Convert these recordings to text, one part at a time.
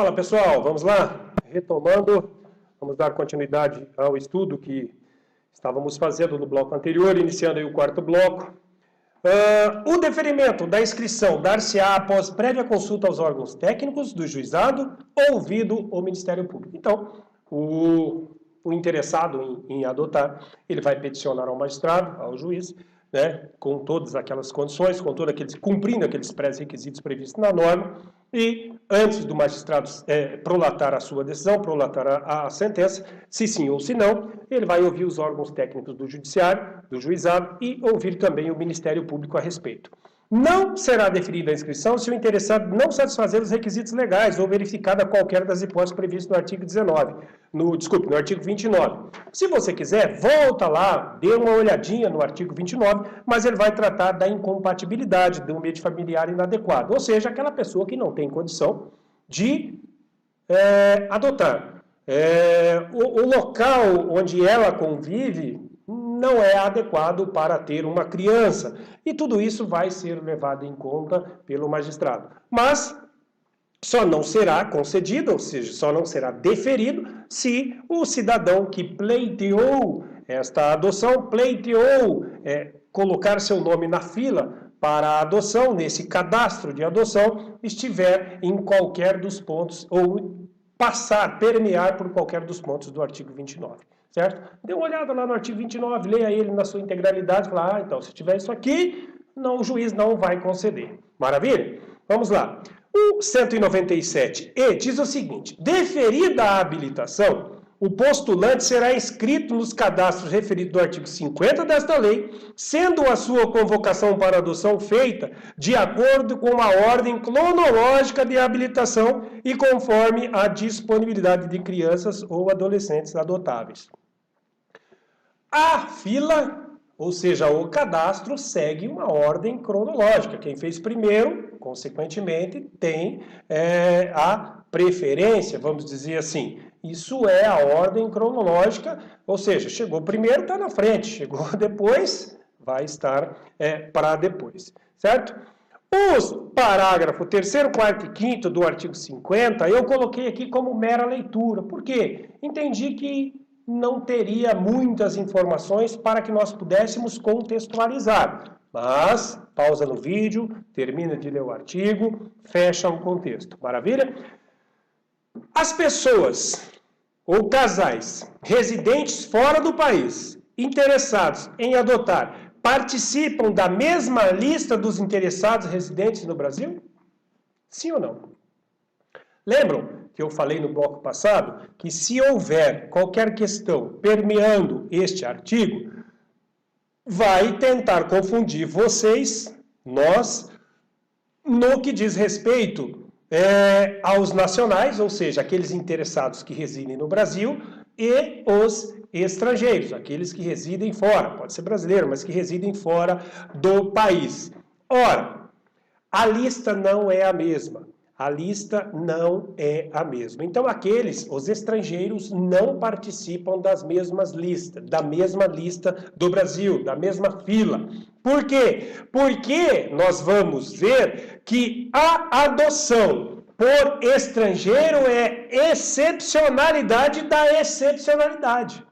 Fala pessoal, vamos lá? Retomando, vamos dar continuidade ao estudo que estávamos fazendo no bloco anterior, iniciando aí o quarto bloco. O deferimento da inscrição dar-se-á após prévia consulta aos órgãos técnicos do juizado, ouvido o Ministério Público. Então, o interessado em adotar, ele vai peticionar ao magistrado, ao juiz, né, com todas aquelas condições, cumprindo aqueles pré-requisitos previstos na norma, e antes do magistrado prolatar a sua decisão, prolatar a sentença, se sim ou se não, ele vai ouvir os órgãos técnicos do judiciário, do juizado, e ouvir também o Ministério Público a respeito. Não será deferida a inscrição se o interessado não satisfazer os requisitos legais ou verificada qualquer das hipóteses previstas no artigo 19, no artigo 29. Se você quiser, volta lá, dê uma olhadinha no artigo 29, mas ele vai tratar da incompatibilidade do meio familiar inadequado, ou seja, aquela pessoa que não tem condição de adotar. O local onde ela convive não é adequado para ter uma criança. E tudo isso vai ser levado em conta pelo magistrado. Mas só não será concedido, ou seja, só não será deferido, se o cidadão que pleiteou esta adoção, colocar seu nome na fila para a adoção, nesse cadastro de adoção, estiver em qualquer dos pontos, ou permear por qualquer dos pontos do artigo 29. Certo? Dê uma olhada lá no artigo 29, leia ele na sua integralidade e fala, então, se tiver isso aqui, o juiz não vai conceder. Maravilha? Vamos lá. O 197E diz o seguinte, deferida a habilitação, o postulante será inscrito nos cadastros referidos do artigo 50 desta lei, sendo a sua convocação para adoção feita de acordo com a ordem cronológica de habilitação e conforme a disponibilidade de crianças ou adolescentes adotáveis. A fila, ou seja, o cadastro, segue uma ordem cronológica. Quem fez primeiro, consequentemente, tem a preferência, vamos dizer assim. Isso é a ordem cronológica, ou seja, chegou primeiro, está na frente, chegou depois, vai estar para depois, certo? Os parágrafos 3º, 4º e 5º do artigo 50, eu coloquei aqui como mera leitura. Por quê? Entendi que não teria muitas informações para que nós pudéssemos contextualizar. Mas, pausa no vídeo, termina de ler o artigo, fecha o contexto. Maravilha? As pessoas ou casais residentes fora do país, interessados em adotar, participam da mesma lista dos interessados residentes no Brasil? Sim ou não? Lembram que eu falei no bloco passado que se houver qualquer questão permeando este artigo, vai tentar confundir vocês, nós, no que diz respeito aos nacionais, ou seja, aqueles interessados que residem no Brasil, e os estrangeiros, aqueles que residem fora, pode ser brasileiro, mas que residem fora do país. Ora, a lista não é a mesma. A lista não é a mesma. Então, os estrangeiros não participam da mesma lista do Brasil, da mesma fila. Por quê? Porque nós vamos ver que a adoção por estrangeiro é excepcionalidade da excepcionalidade.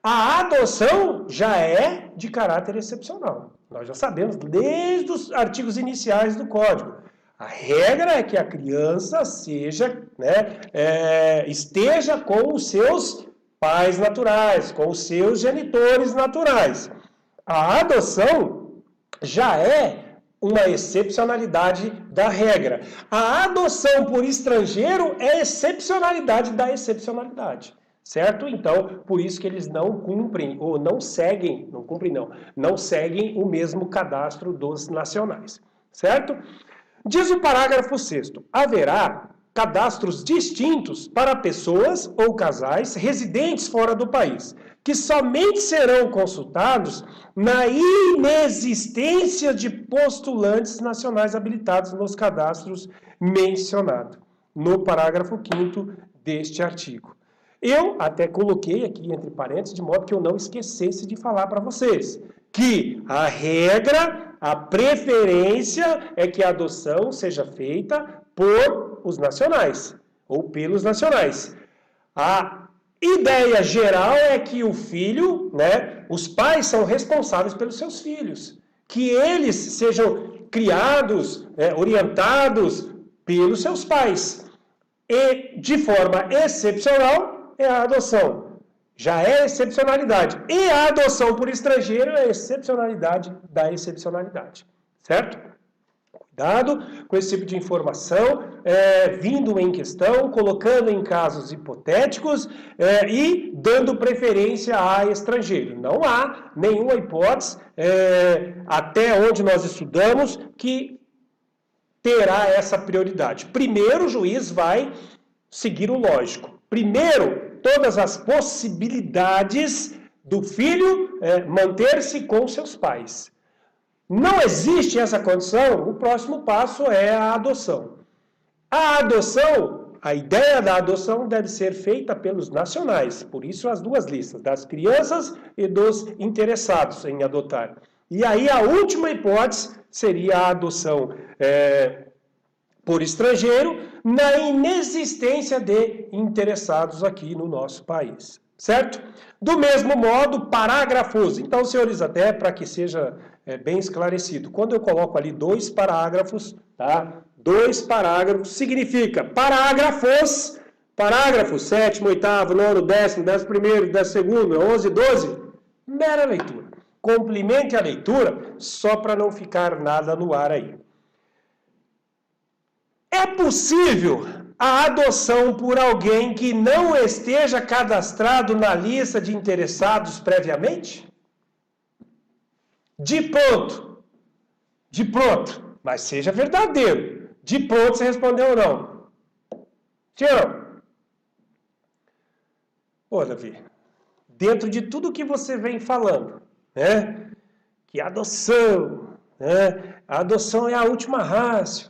A adoção já é de caráter excepcional. Nós já sabemos desde os artigos iniciais do Código. A regra é que a criança esteja com os seus pais naturais, com os seus genitores naturais. A adoção já é uma excepcionalidade da regra. A adoção por estrangeiro é excepcionalidade da excepcionalidade. Certo? Então, por isso que eles não cumprem, ou não seguem o mesmo cadastro dos nacionais. Certo? Diz o parágrafo 6º, haverá cadastros distintos para pessoas ou casais residentes fora do país, que somente serão consultados na inexistência de postulantes nacionais habilitados nos cadastros mencionados, no parágrafo 5º deste artigo. Eu até coloquei aqui entre parênteses, de modo que eu não esquecesse de falar para vocês, que a regra, a preferência é que a adoção seja feita por os nacionais. ou pelos nacionais. A ideia geral é que o filho, né, os pais são responsáveis pelos seus filhos, que eles sejam criados, orientados pelos seus pais. E, de forma excepcional, é a adoção. Já é excepcionalidade. E a adoção por estrangeiro é a excepcionalidade da excepcionalidade. Certo? Cuidado com esse tipo de informação, vindo em questão, colocando em casos hipotéticos e dando preferência a estrangeiro. Não há nenhuma hipótese, até onde nós estudamos, que terá essa prioridade. Primeiro, o juiz vai seguir o lógico. Primeiro, todas as possibilidades do filho manter-se com seus pais. Não existe essa condição, o próximo passo é a adoção. A adoção, a ideia da adoção deve ser feita pelos nacionais, por isso as duas listas, das crianças e dos interessados em adotar. E aí a última hipótese seria a adoção por estrangeiro, na inexistência de interessados aqui no nosso país. Certo? Do mesmo modo, parágrafos. Então, senhores, até para que seja bem esclarecido, quando eu coloco ali 2 parágrafos, tá? 2 parágrafos significa parágrafos, 7º, 8º, 9º, 10º, 11º, 12º, 11, 12, mera leitura. Complemente a leitura, só para não ficar nada no ar aí. É possível a adoção por alguém que não esteja cadastrado na lista de interessados previamente? De pronto, mas seja verdadeiro. De pronto você respondeu ou não? Sim ou não? Ô, Davi, dentro de tudo que você vem falando, né, que a adoção é a última ratio,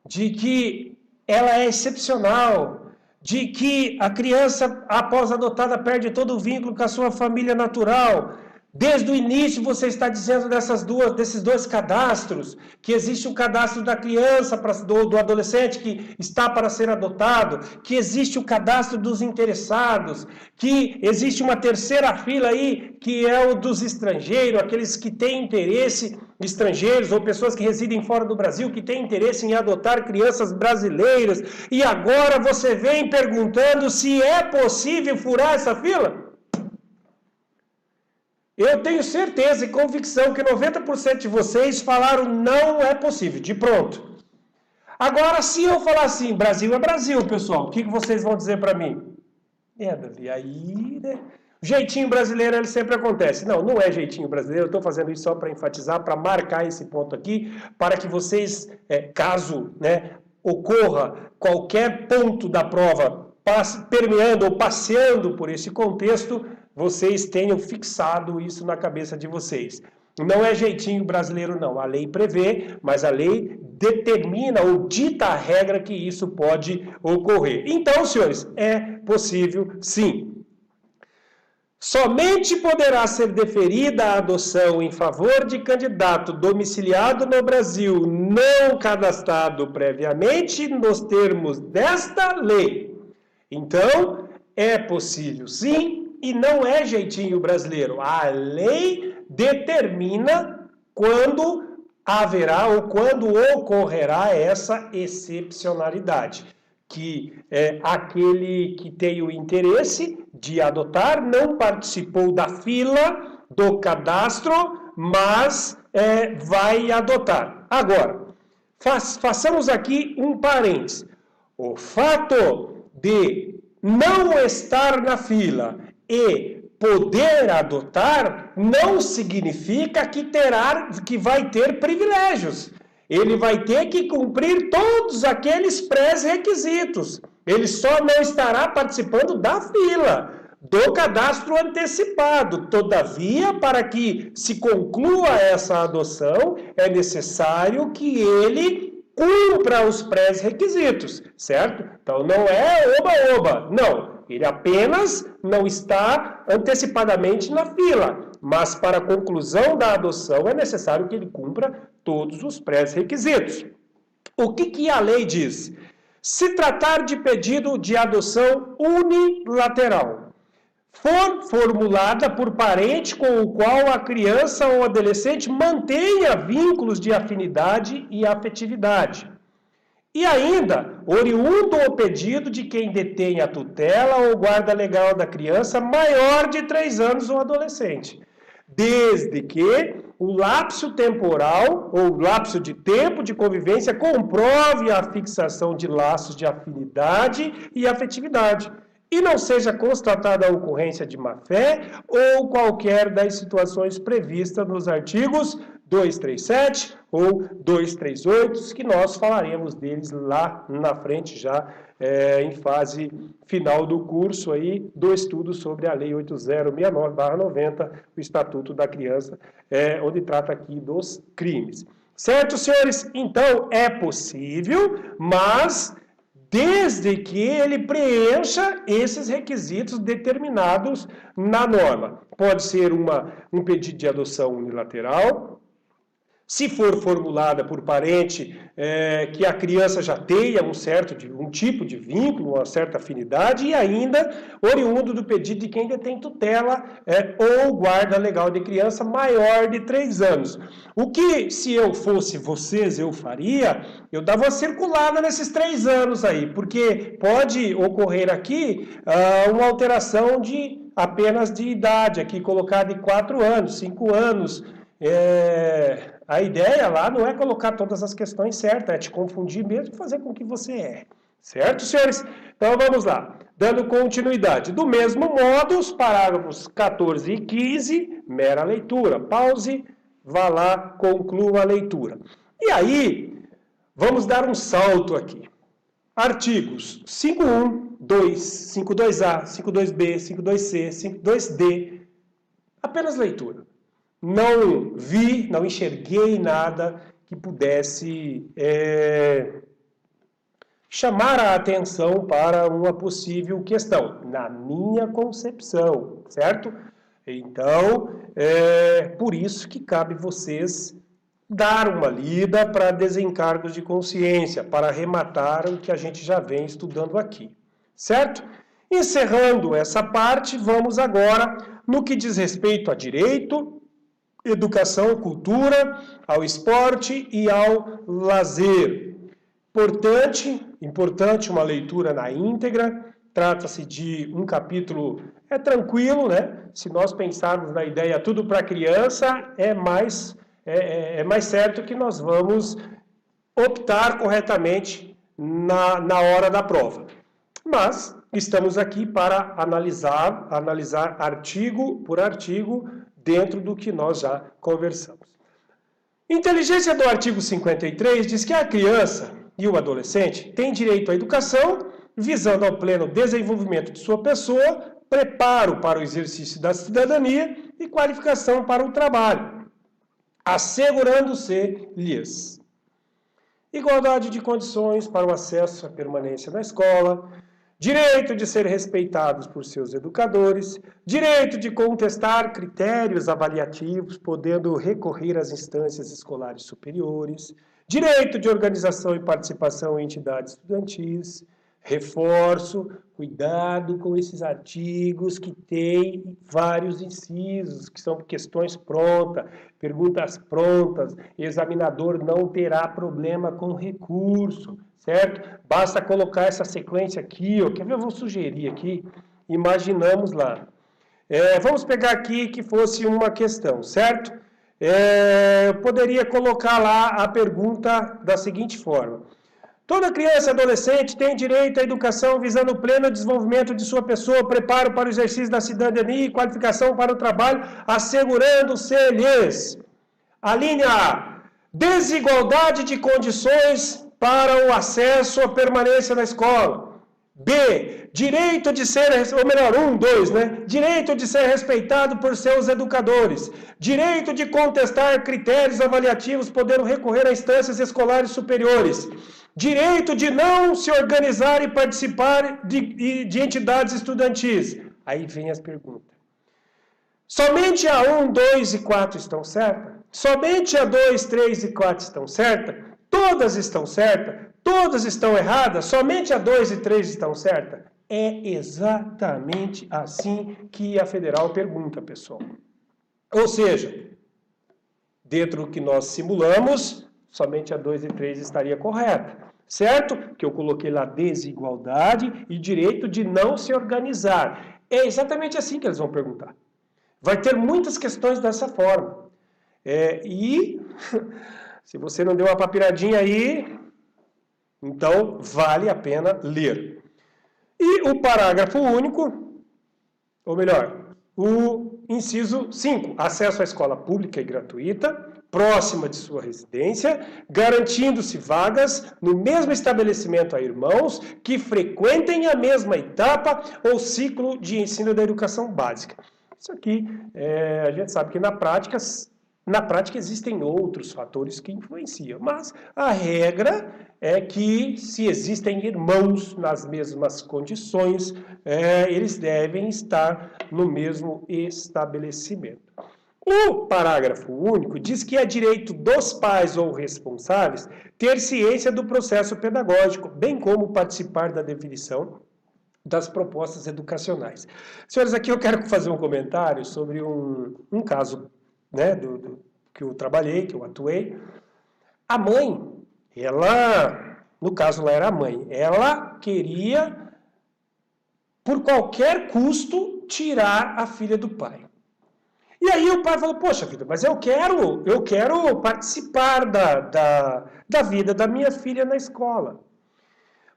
de que ela é excepcional, de que a criança, após adotada, perde todo o vínculo com a sua família natural. Desde o início você está dizendo desses 2 cadastros, que existe o cadastro da criança, do adolescente que está para ser adotado, que existe o cadastro dos interessados, que existe uma terceira fila aí, que é o dos estrangeiros, aqueles que têm interesse, estrangeiros ou pessoas que residem fora do Brasil, que têm interesse em adotar crianças brasileiras, e agora você vem perguntando se é possível furar essa fila? Eu tenho certeza e convicção que 90% de vocês falaram não é possível, de pronto. Agora, se eu falar assim, Brasil é Brasil, pessoal, o que vocês vão dizer para mim? Davi, aí, né? O jeitinho brasileiro, ele sempre acontece. Não, não é jeitinho brasileiro, eu estou fazendo isso só para enfatizar, para marcar esse ponto aqui, para que vocês, caso ocorra qualquer ponto da prova permeando ou passeando por esse contexto, vocês tenham fixado isso na cabeça de vocês. Não é jeitinho brasileiro, não. A lei prevê, mas a lei determina ou dita a regra que isso pode ocorrer. Então, senhores, é possível sim. Somente poderá ser deferida a adoção em favor de candidato domiciliado no Brasil, não cadastrado previamente nos termos desta lei. Então, é possível sim. E não é jeitinho brasileiro. A lei determina quando haverá ou quando ocorrerá essa excepcionalidade. Que aquele que tem o interesse de adotar não participou da fila do cadastro, mas vai adotar. Agora, façamos aqui um parênteses. O fato de não estar na fila e poder adotar não significa que vai ter privilégios. Ele vai ter que cumprir todos aqueles pré-requisitos. Ele só não estará participando da fila, do cadastro antecipado. Todavia, para que se conclua essa adoção, é necessário que ele cumpra os pré-requisitos, certo? Então não é oba-oba, não. Ele apenas não está antecipadamente na fila, mas para a conclusão da adoção é necessário que ele cumpra todos os pré-requisitos. O que a lei diz? Se tratar de pedido de adoção unilateral, for formulada por parente com o qual a criança ou adolescente mantenha vínculos de afinidade e afetividade. E ainda, oriundo o pedido de quem detém a tutela ou guarda legal da criança maior de 3 anos ou adolescente, desde que o lapso temporal ou lapso de tempo de convivência comprove a fixação de laços de afinidade e afetividade, e não seja constatada a ocorrência de má-fé ou qualquer das situações previstas nos artigos 237 ou 238, que nós falaremos deles lá na frente já em fase final do curso aí do estudo sobre a Lei 8069/90, o Estatuto da Criança, onde trata aqui dos crimes. Certo, senhores? Então, é possível, mas desde que ele preencha esses requisitos determinados na norma. Pode ser um pedido de adoção unilateral, se for formulada por parente que a criança já tenha um tipo de vínculo, uma certa afinidade, e ainda oriundo do pedido de quem detém tutela ou guarda legal de criança maior de 3 anos. O que, se eu fosse vocês, eu faria, eu dava uma circulada nesses 3 anos aí, porque pode ocorrer aqui uma alteração apenas de idade, aqui colocar de 4 anos, 5 anos. A ideia lá não é colocar todas as questões certas, é te confundir mesmo e fazer com que você erre. Certo, senhores? Então vamos lá. Dando continuidade. Do mesmo modo, os parágrafos 14 e 15, mera leitura. Pause, vá lá, conclua a leitura. E aí, vamos dar um salto aqui. Artigos 5.1, 2, 5.2a, 5.2b, 5.2c, 5.2d. Apenas leitura. Não enxerguei nada que pudesse chamar a atenção para uma possível questão, na minha concepção, certo? Então, por isso que cabe vocês dar uma lida para desencargos de consciência, para arrematar o que a gente já vem estudando aqui, certo? Encerrando essa parte, vamos agora no que diz respeito a direito, educação, cultura, ao esporte e ao lazer. Importante uma leitura na íntegra, trata-se de um capítulo, tranquilo, né? Se nós pensarmos na ideia tudo para criança, é mais certo que nós vamos optar corretamente na hora da prova. Mas estamos aqui para analisar artigo por artigo, dentro do que nós já conversamos. Inteligência do artigo 53 diz que a criança e o adolescente têm direito à educação, visando ao pleno desenvolvimento de sua pessoa, preparo para o exercício da cidadania e qualificação para o trabalho, assegurando-se-lhes igualdade de condições para o acesso à permanência na escola, direito de ser respeitados por seus educadores, direito de contestar critérios avaliativos, podendo recorrer às instâncias escolares superiores, direito de organização e participação em entidades estudantis. Reforço, cuidado com esses artigos que têm vários incisos, que são questões prontas, perguntas prontas, examinador não terá problema com recurso, certo? Basta colocar essa sequência aqui, ó, quer ver? Eu vou sugerir aqui, imaginamos lá. Vamos pegar aqui que fosse uma questão, certo? Eu poderia colocar lá a pergunta da seguinte forma. Toda criança e adolescente tem direito à educação visando o pleno desenvolvimento de sua pessoa, preparo para o exercício da cidadania e qualificação para o trabalho, assegurando-se-lhes. A linha A. Desigualdade de condições para o acesso à permanência na escola. B. Direito de ser, ou melhor, 2, né? Direito de ser respeitado por seus educadores. Direito de contestar critérios avaliativos, podendo recorrer a instâncias escolares superiores. Direito de não se organizar e participar de entidades estudantis. Aí vem as perguntas. Somente a 1, 2 e 4 estão certas? Somente a 2, 3 e 4 estão certas? Todas estão certas? Todas estão erradas? Somente a 2 e 3 estão certas? É exatamente assim que a federal pergunta, pessoal. Ou seja, dentro do que nós simulamos, somente a 2 e 3 estaria correta. Certo? Que eu coloquei lá desigualdade e direito de não se organizar. É exatamente assim que eles vão perguntar. Vai ter muitas questões dessa forma. E se você não deu uma papiradinha aí, então vale a pena ler. E o parágrafo único, ou melhor, o inciso 5, acesso à escola pública e gratuita, próxima de sua residência, garantindo-se vagas no mesmo estabelecimento a irmãos que frequentem a mesma etapa ou ciclo de ensino da educação básica. Isso aqui, a gente sabe que na prática existem outros fatores que influenciam, mas a regra é que se existem irmãos nas mesmas condições, eles devem estar no mesmo estabelecimento. O parágrafo único diz que é direito dos pais ou responsáveis ter ciência do processo pedagógico, bem como participar da definição das propostas educacionais. Senhores, aqui eu quero fazer um comentário sobre um caso, né, que eu trabalhei, que eu atuei. A mãe, no caso lá era a mãe, ela queria, por qualquer custo, tirar a filha do pai. E aí o pai falou, poxa vida, mas eu quero participar da vida da minha filha na escola.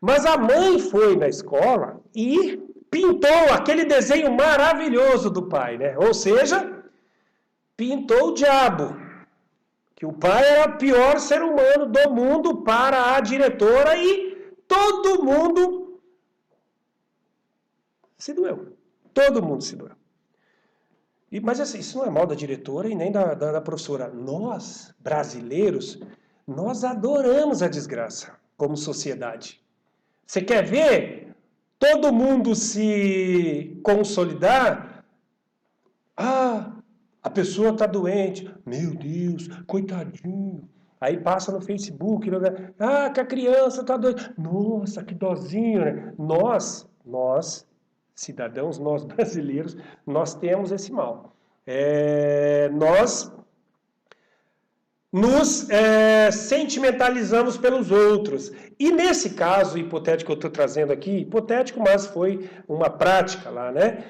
Mas a mãe foi na escola e pintou aquele desenho maravilhoso do pai, né? Ou seja, pintou o diabo. Que o pai era o pior ser humano do mundo para a diretora e todo mundo se doeu. Todo mundo se doeu. Mas assim, isso não é mal da diretora e nem da professora. Nós, brasileiros, nós adoramos a desgraça como sociedade. Você quer ver todo mundo se consolidar? Ah, a pessoa está doente. Meu Deus, coitadinho. Aí passa no Facebook. Ah, que a criança está doente. Nossa, que dozinho, né? Nós, cidadãos, nós brasileiros, nós temos esse mal. Nós nos sentimentalizamos pelos outros. E nesse caso hipotético que eu estou trazendo aqui, hipotético, mas foi uma prática lá, né?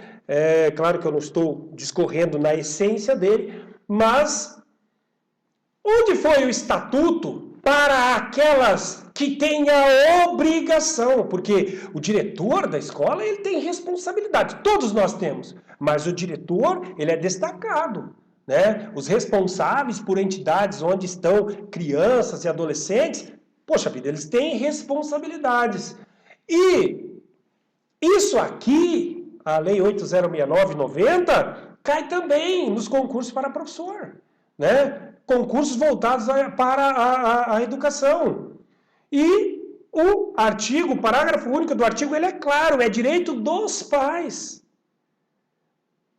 Claro que eu não estou discorrendo na essência dele, mas onde foi o estatuto para aquelas que têm a obrigação? Porque o diretor da escola, ele tem responsabilidade, todos nós temos, mas o diretor, ele é destacado. Né? Os responsáveis por entidades onde estão crianças e adolescentes, poxa vida, eles têm responsabilidades. E isso aqui, a Lei 8069/90, cai também nos concursos para professor. Né? Concursos voltados para a educação. E o parágrafo único do artigo, ele é claro, é direito dos pais.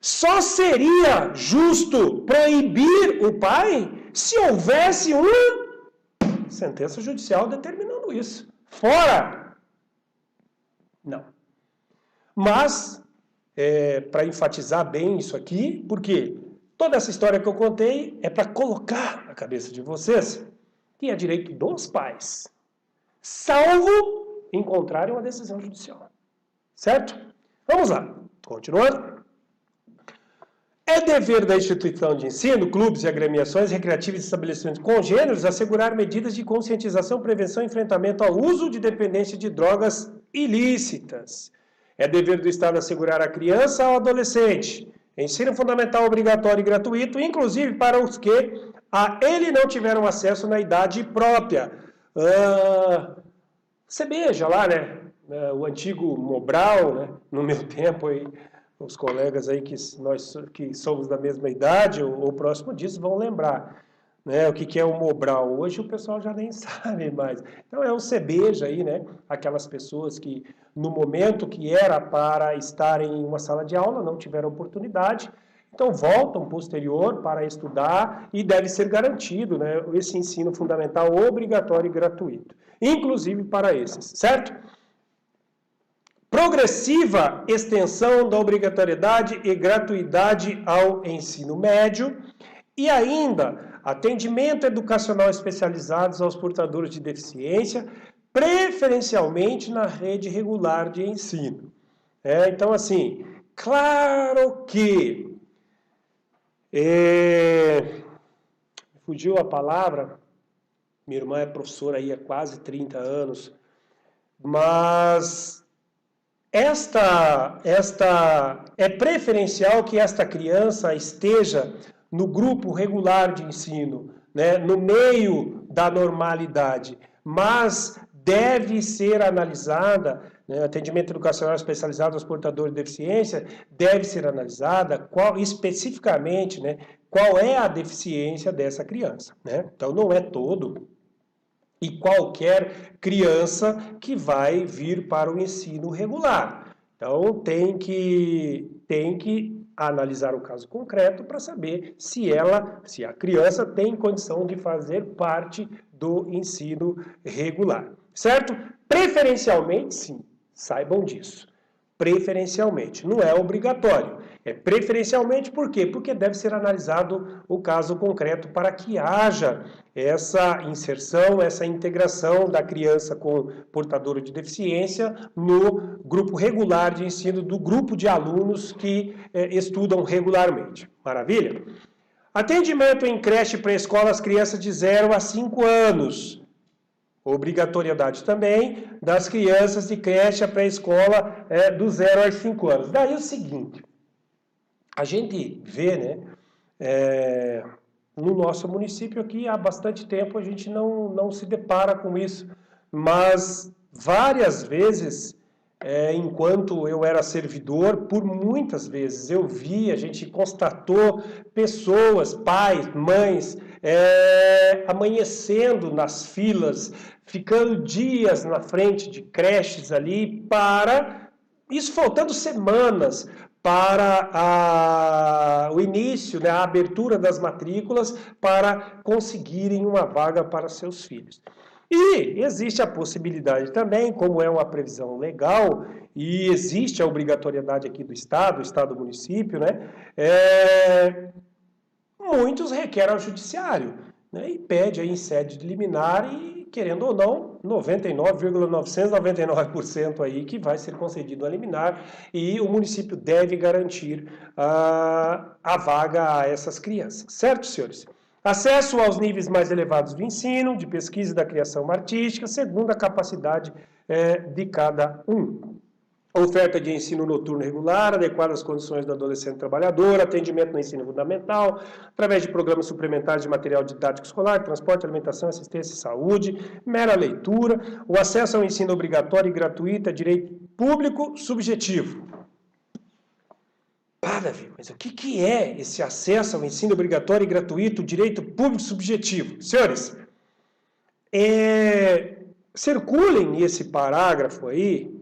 Só seria justo proibir o pai se houvesse uma sentença judicial determinando isso. Fora! Não. Mas, para enfatizar bem isso aqui, porque toda essa história que eu contei é para colocar na cabeça de vocês que é direito dos pais, salvo encontrarem uma decisão judicial. Certo? Vamos lá. Continuando. É dever da instituição de ensino, clubes e agremiações recreativas e estabelecimentos congêneros assegurar medidas de conscientização, prevenção e enfrentamento ao uso de dependência de drogas ilícitas. É dever do Estado assegurar à criança ou ao adolescente ensino fundamental obrigatório e gratuito, inclusive para os que a ele não tiveram acesso na idade própria. Você beija lá, né? O antigo Mobral, né? No meu tempo aí. Os colegas aí nós que somos da mesma idade ou próximo disso vão lembrar, né, o que é o Mobral. Hoje o pessoal já nem sabe mais. Então é o CBJ aí, né, aquelas pessoas que no momento que era para estarem em uma sala de aula não tiveram oportunidade. então voltam posterior para estudar e deve ser garantido, né, esse ensino fundamental obrigatório e gratuito, inclusive para esses, certo? Progressiva extensão da obrigatoriedade e gratuidade ao ensino médio e ainda atendimento educacional especializado aos portadores de deficiência, preferencialmente na rede regular de ensino. Então, assim, claro que fugiu a palavra, minha irmã é professora aí há quase 30 anos, mas é preferencial que esta criança esteja no grupo regular de ensino, né, no meio da normalidade, mas deve ser analisada, né, atendimento educacional especializado aos portadores de deficiência, deve ser analisada especificamente, né, qual é a deficiência dessa criança, né? Então não é todo e qualquer criança que vai vir para o ensino regular. Então, tem que analisar o caso concreto para saber se a criança tem condição de fazer parte do ensino regular. Certo? Preferencialmente, sim. Saibam disso. Preferencialmente. Não é obrigatório. É preferencialmente por quê? Porque deve ser analisado o caso concreto para que haja essa inserção, essa integração da criança com portador de deficiência no grupo regular de ensino do grupo de alunos que estudam regularmente. Maravilha? Atendimento em creche pré-escola às crianças de 0 a 5 anos. Obrigatoriedade também das crianças de creche pré-escola do 0 aos 5 anos. Daí o seguinte, a gente vê, né, no nosso município aqui há bastante tempo a gente não se depara com isso, mas várias vezes, enquanto eu era servidor, por muitas vezes eu vi, a gente constatou pessoas, pais, mães, amanhecendo nas filas, ficando dias na frente de creches ali isso faltando semanas para o início, né, a abertura das matrículas para conseguirem uma vaga para seus filhos. E existe a possibilidade também, como é uma previsão legal, e existe a obrigatoriedade aqui do Estado município, né, muitos requerem ao judiciário, né, e pede aí em sede de liminar e, querendo ou não, 99,999% aí que vai ser concedido a liminar e o município deve garantir a vaga a essas crianças. Certo, senhores? Acesso aos níveis mais elevados do ensino, de pesquisa e da criação artística, segundo a capacidade de cada um. Oferta de ensino noturno regular, adequada às condições do adolescente trabalhador, atendimento no ensino fundamental, através de programas suplementares de material didático escolar, transporte, alimentação, assistência e saúde, mera leitura, o acesso ao ensino obrigatório e gratuito é direito público subjetivo. Davi, mas o que é esse acesso ao ensino obrigatório e gratuito, direito público subjetivo? Senhores, circulem esse parágrafo aí,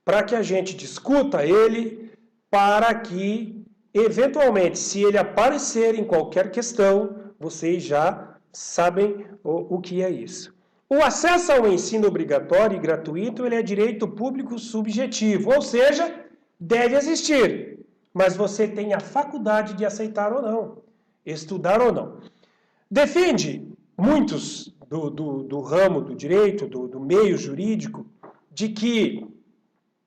para que a gente discuta ele, para que, eventualmente, se ele aparecer em qualquer questão, vocês já sabem o que é isso. O acesso ao ensino obrigatório e gratuito, ele é direito público subjetivo, ou seja, deve existir, mas você tem a faculdade de aceitar ou não, estudar ou não. Defende muitos do ramo do direito, do meio jurídico, de que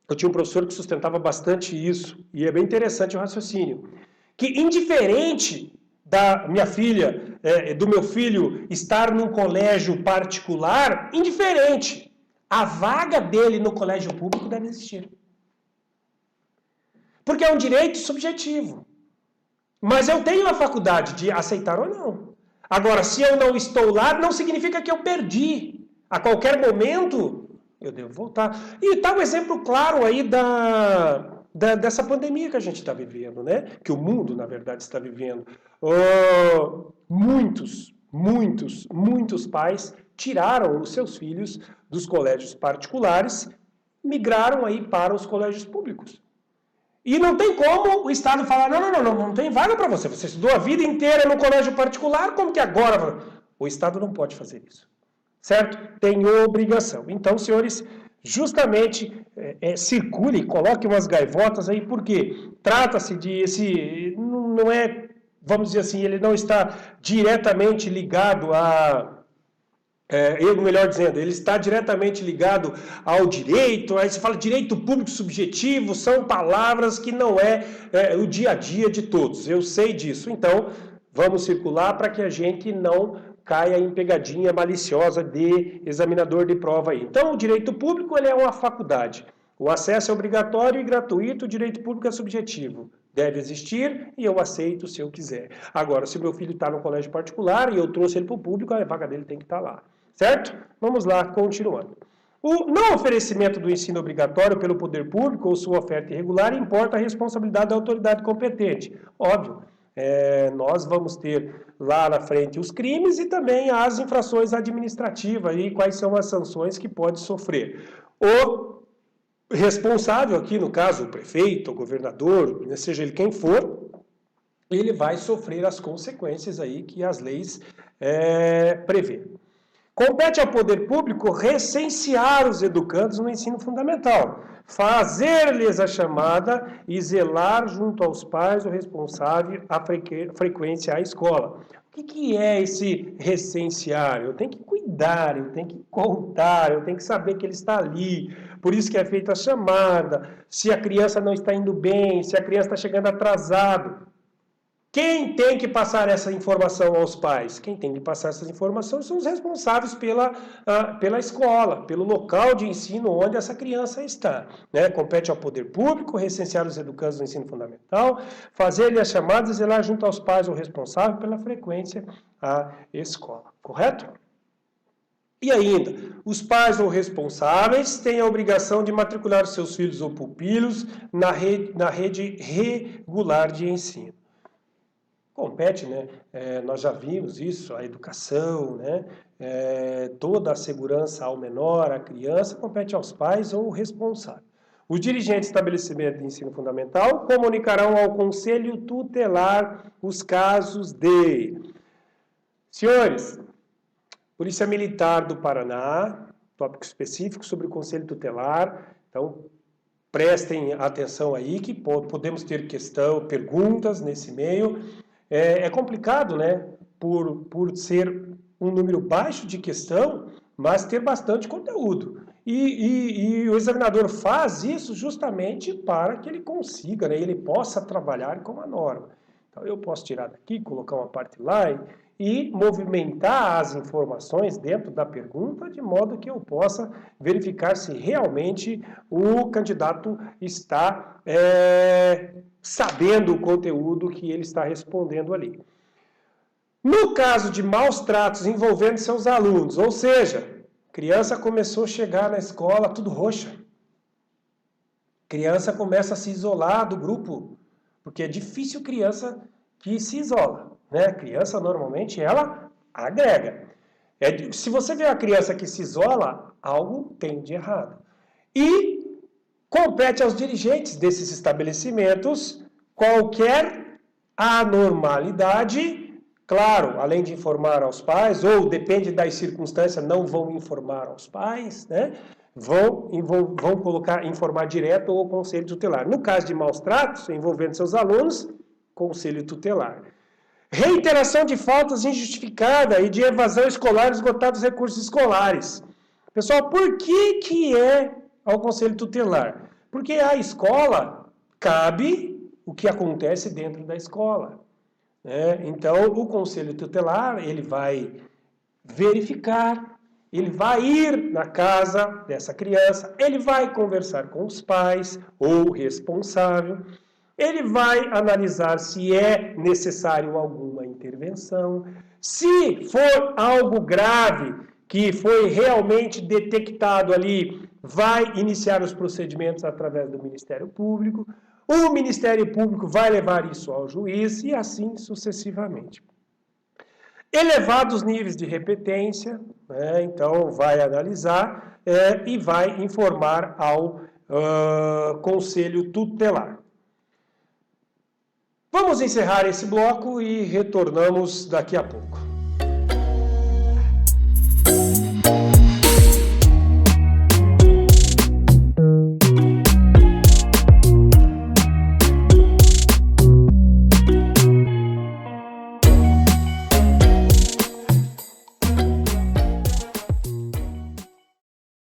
eu tinha um professor que sustentava bastante isso, e é bem interessante o raciocínio, que indiferente da minha filha, do meu filho estar num colégio particular, indiferente, a vaga dele no colégio público deve existir. Porque é um direito subjetivo. Mas eu tenho a faculdade de aceitar ou não. Agora, se eu não estou lá, não significa que eu perdi. A qualquer momento, eu devo voltar. E tá um exemplo claro aí dessa pandemia que a gente está vivendo, né? Que o mundo, na verdade, está vivendo. Muitos pais tiraram os seus filhos dos colégios particulares, migraram aí para os colégios públicos. E não tem como o Estado falar, não tem vaga para você. Você estudou a vida inteira no colégio particular, como que agora? O Estado não pode fazer isso, certo? Tem obrigação. Então, senhores, justamente circule, coloque umas gaivotas aí, porque trata-se não é, vamos dizer assim, ele não está diretamente ligado melhor dizendo, ele está diretamente ligado ao direito, aí se fala direito público subjetivo, são palavras que não é o dia a dia de todos, eu sei disso, então vamos circular para que a gente não caia em pegadinha maliciosa de examinador de prova aí. Então o direito público ele é uma faculdade, o acesso é obrigatório e gratuito, o direito público é subjetivo. Deve existir e eu aceito se eu quiser. Agora, se meu filho está no colégio particular e eu trouxe ele para o público, a vaga dele tem que estar lá. Certo? Vamos lá, continuando. O não oferecimento do ensino obrigatório pelo poder público ou sua oferta irregular importa a responsabilidade da autoridade competente. Óbvio, nós vamos ter lá na frente os crimes e também as infrações administrativas e quais são as sanções que pode sofrer. O responsável aqui, no caso, o prefeito, o governador, seja ele quem for, ele vai sofrer as consequências aí que as leis prevêem. Compete ao poder público recensear os educandos no ensino fundamental, fazer-lhes a chamada e zelar junto aos pais o responsável a frequência à escola. O que é esse recensear? Eu tenho que cuidar, eu tenho que contar, eu tenho que saber que ele está ali. Por isso que é feita a chamada, se a criança não está indo bem, se a criança está chegando atrasado. Quem tem que passar essa informação aos pais? Quem tem que passar essas informações são os responsáveis pela escola, pelo local de ensino onde essa criança está. Né? Compete ao poder público recensear os educandos no ensino fundamental, fazer-lhe as chamadas e zelar junto aos pais o responsável pela frequência à escola. Correto? E ainda, os pais ou responsáveis têm a obrigação de matricular seus filhos ou pupilos na rede regular de ensino. Compete, né? Nós já vimos isso, a educação, né? Toda a segurança ao menor, à criança, compete aos pais ou responsável. Os dirigentes do estabelecimento de ensino fundamental comunicarão ao Conselho Tutelar os casos de... Senhores, Polícia Militar do Paraná, tópico específico sobre o Conselho Tutelar, então prestem atenção aí que podemos ter perguntas nesse meio. É complicado, né? Por ser um número baixo de questão, mas ter bastante conteúdo. E o examinador faz isso justamente para que ele consiga, né? Ele possa trabalhar com a norma. Então, eu posso tirar daqui, colocar uma parte lá e movimentar as informações dentro da pergunta, de modo que eu possa verificar se realmente o candidato está sabendo o conteúdo que ele está respondendo ali. No caso de maus tratos envolvendo seus alunos, ou seja, criança começou a chegar na escola tudo roxa. Criança começa a se isolar do grupo, porque é difícil criança que se isola. Né? Criança, normalmente, ela agrega. Se você vê a criança que se isola, algo tem de errado. E compete aos dirigentes desses estabelecimentos qualquer anormalidade, claro, além de informar aos pais, ou depende das circunstâncias, não vão informar aos pais, né? Vão informar direto ao Conselho Tutelar. No caso de maus tratos envolvendo seus alunos, Conselho Tutelar. Reiteração de faltas injustificada e de evasão escolar, esgotar os recursos escolares. Pessoal, por que é ao Conselho Tutelar? Porque a escola cabe o que acontece dentro da escola. Né? Então, o Conselho Tutelar, ele vai verificar, ele vai ir na casa dessa criança, ele vai conversar com os pais ou o responsável, ele vai analisar se é necessário alguma intervenção, se for algo grave que foi realmente detectado ali, vai iniciar os procedimentos através do Ministério Público, o Ministério Público vai levar isso ao juiz e assim sucessivamente. Elevados níveis de repetência, né, então vai analisar e vai informar ao Conselho Tutelar. Vamos encerrar esse bloco e retornamos daqui a pouco.